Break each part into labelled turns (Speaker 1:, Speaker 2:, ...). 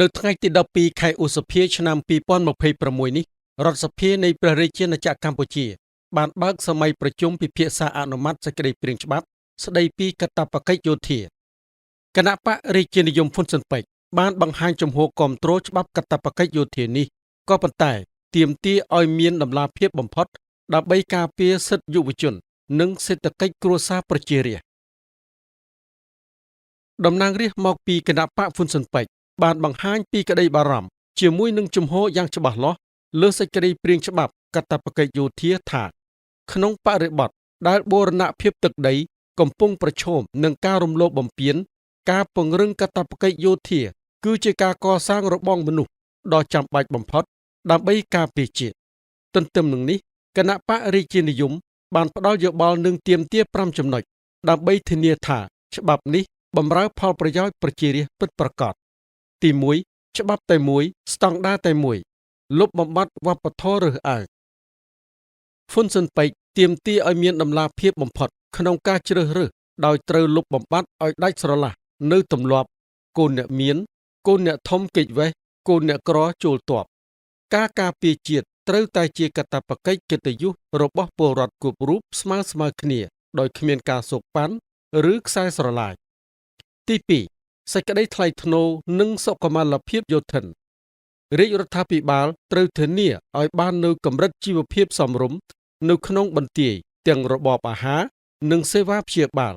Speaker 1: នៅថ្ងៃទី12ខែឧសភាឆ្នាំ2026នេះរដ្ឋសភានៃព្រះរាជាណាចក្រកម្ពុជាបានបើកសម័យប្រជុំពិភាក្សាអនុម័តសេចក្តីព្រាងច្បាប់ស្តីពីកាតព្វកិច្ចយោធាគណៈបករាជានិយមហ៊ុនស៊ិនប៉ិចបានបង្ហាញជំហរគាំទ្រច្បាប់កាតព្វកិច្ចយោធានេះក៏ប៉ុន្តែទាមទារឲ្យមានតម្លាភាពបំផុតដើម្បីការពារសិទ្ធិយុវជននិងសេដ្ឋកិច្ចគ្រួសារប្រជារាស្ត្រតំណាងរាស្ត្រមកពីគណៈបកហ៊ុនស៊ិនប៉ិចបានបង្ហាញពីក្តីបារម្ភជាមួយនឹងជំហរយ៉ាងច្បាស់លាស់លើសេចក្តីព្រាងច្បាប់កាតព្វកិច្ចយោធាថាក្នុងបរិបទដែលបូរណភាពទឹកដីកំពុងប្រឈមនឹងការរំលោភបំពានការពង្រឹងកាតព្វកិច្ចយោធាគឺជាការកសាងរបងមនុស្សដ៏ចាំបាច់បំផុតដើម្បីការពារជាតិទន្ទឹមនឹងនេះគណៈបករាជានិយមបានផ្ដល់យោបល់និងទាមទារ5ចំណុចដើម្បីធានាថាច្បាប់នេះបម្រើផលប្រយោជន៍ប្រជារាស្ត្រពិតប្រាកដទី1ច្បាប់តែមួយស្តង់ដារតែមួយលុបបំបាត់វប្បធម៌រើសអើងហ៊ុនស៊ិនប៉ិចទាមទារឲ្យមានតម្លាភាពបំផុតក្នុងការជ្រើសរើសដោយត្រូវលុបបំបាត់ឲ្យដាច់ស្រឡះនៅទម្លាប់កូនអ្នកមានកូនអ្នកធំគេចវេះកូនអ្នកក្រចូលទ័ពការការពារជាតិត្រូវតែជាកាតព្វកិច្ចកិត្តិយសរបស់ពលរដ្ឋគ្រប់រូបស្មើៗគ្នាដោយគ្មានការសូកប៉ាន់ឬខ្សែស្រឡាយទី2សេចក្តីថ្លៃថ្នូរនិងសុខុមាលភាពយោធិនរាជរដ្ឋាភិបាលត្រូវធានាឲ្យបាននូវកម្រិតជីវភាពសមរម្យនៅក្នុងបន្ទាយទាំងរបបអាហារនិងសេវាព្យាបាល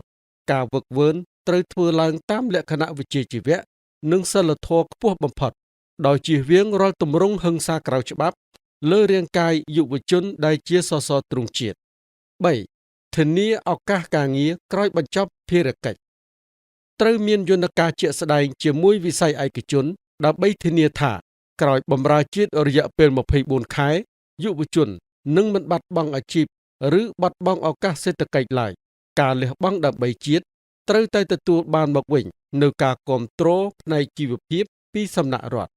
Speaker 1: ការហ្វឹកហ្វឺនត្រូវធ្វើឡើងតាមលក្ខណៈវិជ្ជាជីវៈនិងសីលធម៌ខ្ពស់បំផុតដោយជៀសវាងរាល់ទម្រង់ហិង្សាក្រៅច្បាប់លើរាងកាយយុវជនដែលជាសសរទ្រូងជាតិ3ធានាឱកាសការងារក្រោយបញ្ចប់ភារកិច្ចត្រូវមានយន្តការជាក់ស្ដែងជាមួយវិស័យឯកជនដើម្បីធានាថាក្រោយបម្រើជាតិរយៈពេល24ខែយុវជននឹងមិនបាត់បង់អាជីពឬបាត់បង់ឱកាសសេដ្ឋកិច្ចឡើយការលះបង់ដើម្បីជាតិត្រូវតែទទួលបានមកវិញនូវការគាំទ្រផ្នែកជីវភាពពីសំណាក់រដ្ឋ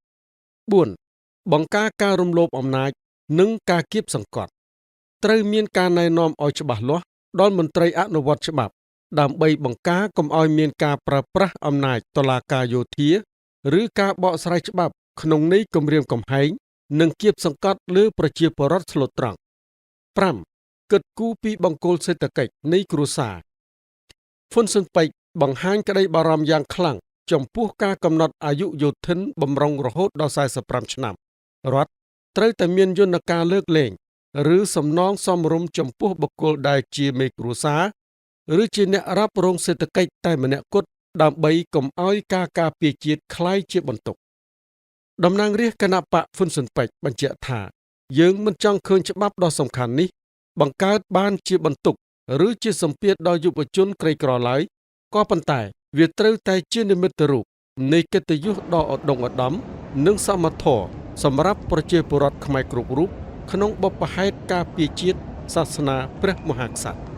Speaker 1: 4បង្ការការរំលោភអំណាចនិងការគៀបសង្កត់ត្រូវមានការណែនាំឲ្យច្បាស់លាស់ដល់មន្ត្រីអនុវត្តច្បាប់ដើម្បីបង្ការកុំឲ្យមានការប្រើប្រាស់អំណាចតុលាការយោធាឬការបកស្រាយច្បាប់ក្នុងន័យគំរាមកំហែងនិងគៀបសង្កត់លើប្រជាពលរដ្ឋស្លូតត្រង់5គិតគូរពីបង្គោលសេដ្ឋកិច្ចនៃគ្រួសារហ៊ុនស៊ិនប៉ិចបង្ហាញក្តីបារម្ភយ៉ាងខ្លាំងចំពោះការកំណត់អាយុយោធិនបម្រុងរហូតដល់45ឆ្នាំរដ្ឋត្រូវតែមានយន្តការលើកលែងឬសំណងសមរម្យចំពោះបុគ្គលដែលជាមេគ្រួសារឬជាអ្នករ៉ាប់រងសេដ្ឋកិច្ចតែម្នាក់គត់ដើម្បីកុំឲ្យការការពារជាតិคล้ายជាបន្ទុកតំណាងរាស្ត្រគណៈបកហ៊ុនស៊ិនប៉ិចបញ្ជាក់ថាយើងមិនចង់ឃើញច្បាប់ដ៏សំខាន់នេះបង្កើតបានជាបន្ទុកឬជាសម្ពាធដល់យុវជនក្រីក្រឡើយក៏ប៉ុន្តែវាត្រូវតែជានិមិត្តរូបនៃកិត្តិយសដ៏ឧត្តមឧត្តមនិងសមធម៌សម្រាប់ប្រជាពលរដ្ឋខ្មែរគ្រប់រូបក្នុងបុព្វហេតុការពារជាតិសាសនាព្រះមហាក្សត្រ